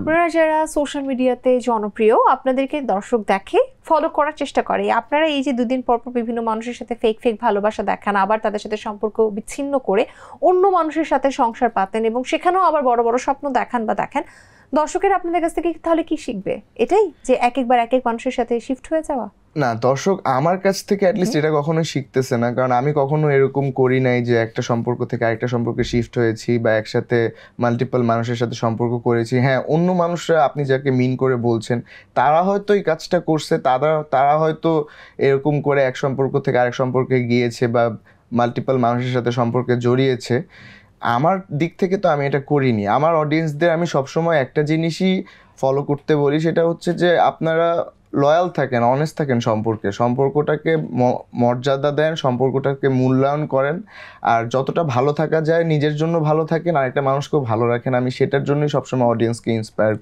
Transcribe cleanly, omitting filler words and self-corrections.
আপনারা যারা সোশ্যাল মিডিয়াতে জনপ্রিয়, আপনাদেরকে দর্শক দেখে, ফলো করার চেষ্টা করে, আপনারা এই যে দুদিন পর পর বিভিন্ন মানুষের সাথে ফেক ফেক ভালোবাসা দেখান, আবার তাদের সাথে সম্পর্ক বিচ্ছিন্ন করে অন্য মানুষের সাথে সংসার পাতেন এবং সেখানেও আবার বড় বড় স্বপ্ন দেখান, দর্শকের আপনাদের কাছ থেকে তাহলে কি শিখবে? এটাই যে একবার এক এক মানুষের সাথে শিফট হয়ে যাওয়া? না, দর্শক আমার কাছ থেকে অ্যাটলিস্ট এটা কখনোই শিখতেছে না, কারণ আমি কখনো এরকম করি নাই যে একটা সম্পর্ক থেকে আরেকটা সম্পর্কে শিফট হয়েছি বা একসাথে মাল্টিপল মানুষের সাথে সম্পর্ক করেছি। হ্যাঁ, অন্য মানুষরা আপনি যাকে মিন করে বলছেন তারা হয়তো এই কাজটা করছে, তারা হয়তো এরকম করে এক সম্পর্ক থেকে আরেক সম্পর্কে গিয়েছে বা মাল্টিপল মানুষের সাথে সম্পর্কে জড়িয়েছে। আমার দিক থেকে তো আমি এটা করিনি। আমার অডিয়েন্সদের আমি সবসময় একটা জিনিসই ফলো করতে বলি, সেটা হচ্ছে যে আপনারা লয়াল থাকেন, অনেস্ট থাকেন সম্পর্কটাকে মর্যাদা দেন, সম্পর্কটাকে মূল্যায়ন করেন, আর যতটা ভালো থাকা যায় নিজের জন্য ভালো থাকেন, আর একটা মানুষকেও ভালো রাখেন। আমি সেটার জন্যই সবসময় অডিয়েন্সকে ইন্সপায়ার